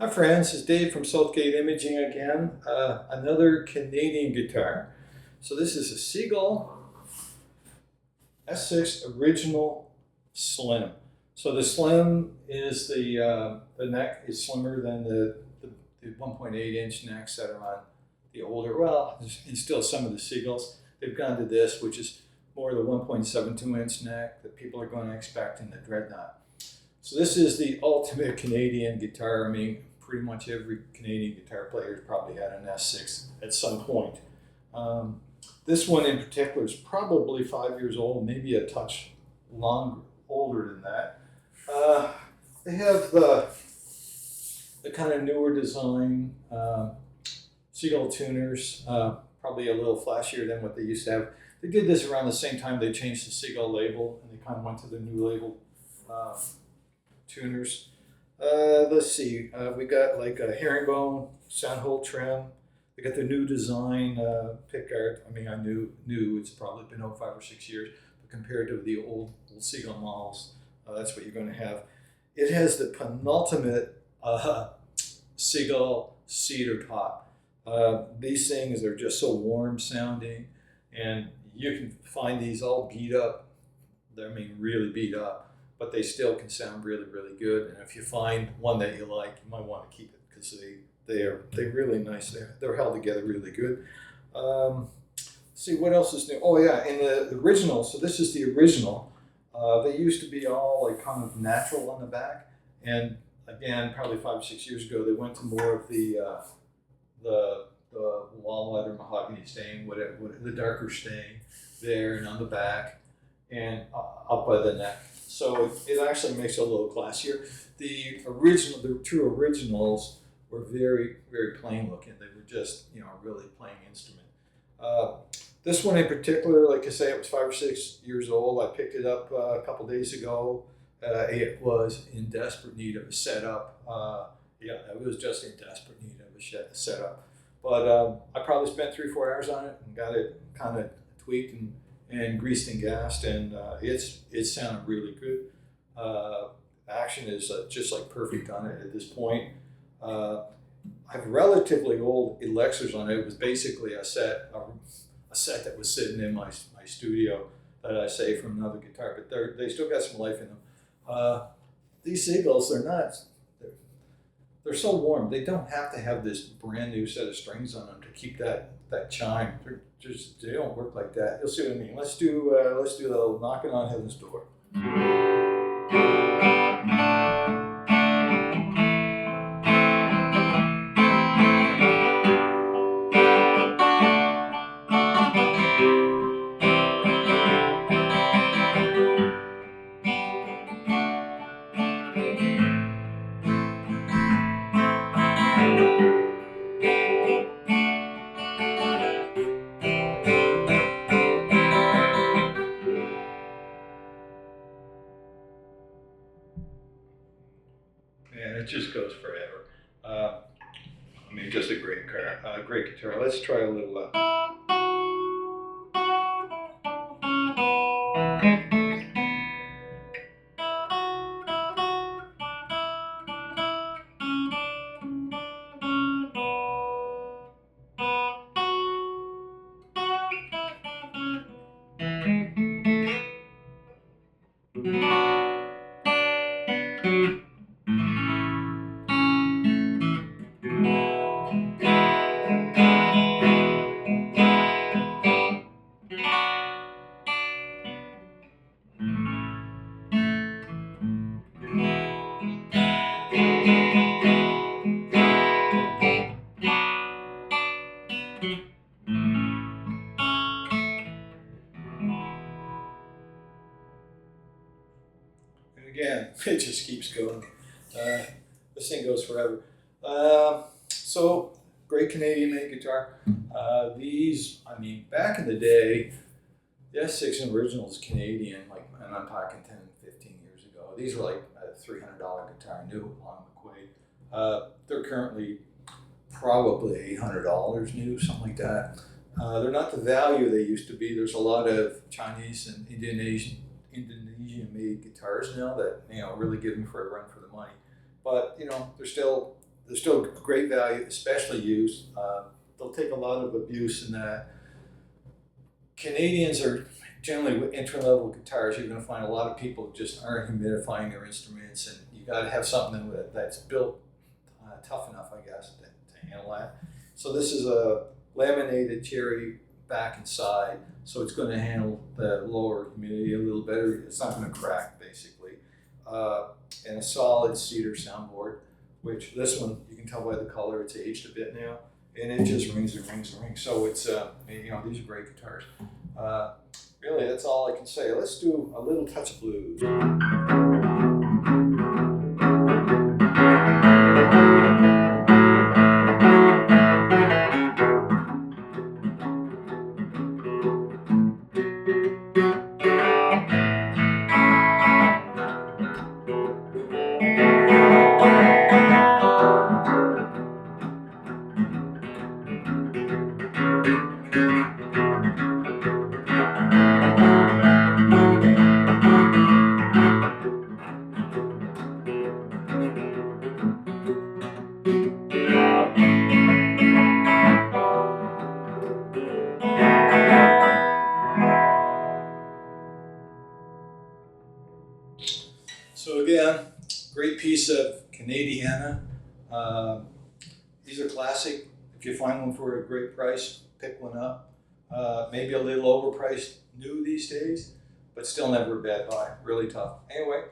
Hi friends, it's Dave from Southgate Imaging again. Another Canadian guitar. So this is a Seagull S6 Original Slim. So the Slim is the neck is slimmer than the 1.8 inch necks that are on the older, well, and still some of the Seagulls. They've gone to this, which is more the 1.72 inch neck that people are going to expect in the Dreadnought. So this is the ultimate Canadian guitar. I mean, pretty much every Canadian guitar player has probably had an S6 at some point. This one in particular is probably 5 years old, maybe a touch older than that. They have the kind of newer design Seagull tuners, probably a little flashier than what they used to have. They did this around the same time they changed the Seagull label, and they kind of went to the new label tuners. Let's see, we got like a herringbone soundhole trim. We got the new design pickguard. I mean, I knew it's probably been out 5 or 6 years, but compared to the old Seagull models, that's what you're going to have. It has the penultimate Seagull cedar top. These things are just so warm sounding, and you can find these all beat up. I mean, really beat up, but they still can sound really, really good. And if you find one that you like, you might want to keep it because they're really nice. They're held together really good. See what else is new. Oh yeah, and the original. So this is the original. They used to be all like kind of natural on the back, and again, probably 5 or 6 years ago, they went to more of the walnut or mahogany stain, whatever, the darker stain there and on the back and up by the neck. So it actually makes it a little classier. The true originals were very, very plain looking. They were just, a really plain instrument. This one in particular, like I say, it was 5 or 6 years old. I picked it up a couple days ago. It was in desperate need of a setup. It was just in desperate need of a setup. But I probably spent 3 or 4 hours on it and got it kind of tweaked and greased and gassed, and it sounded really good. Action is just like perfect on it at this point. I have relatively old Elexers on it. It was basically a set that was sitting in my studio that I saved from another guitar, but they still got some life in them. These Seagulls, they're so warm. They don't have to have this brand new set of strings on them to keep that chime. They don't work like that. You'll see what I mean. Let's do the little knocking on heaven's door. And it just goes forever. Just a great guitar. Let's try a little. And again, it just keeps going. This thing goes forever. So great Canadian made guitar. Back in the day, the S6 original is Canadian, and I'm talking 10, 15 years ago. These were like a $300 guitar, new on McQuaid. They're currently probably $800 new, something like that. They're not the value they used to be. There's a lot of Chinese and Indonesian made guitars now that really give them for a run for the money. But they're still they're still great value, especially used. They'll take a lot of abuse in that Canadians are generally with entry-level guitars. You're going to find a lot of people just aren't humidifying their instruments, and you got to have something that's built tough enough, I guess, to handle that. So this is a laminated cherry back and side, so it's going to handle the lower humidity a little better. It's not going to crack, basically. And a solid cedar soundboard, which this one, you can tell by the color, it's aged a bit now, and it just rings and rings and rings. So it's, you know, these are great guitars. Really, that's all I can say. Let's do a little touch of blues. So again, great piece of Canadiana. These are classic. If you find one for a great price, pick one up. Maybe a little overpriced new these days, but still never a bad buy. Really tough. Anyway,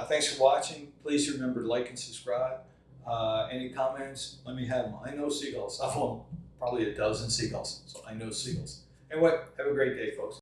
thanks for watching. Please remember to like and subscribe. Any comments, let me have them. I know seagulls. I've owned probably a dozen seagulls, so I know seagulls. Anyway, have a great day, folks.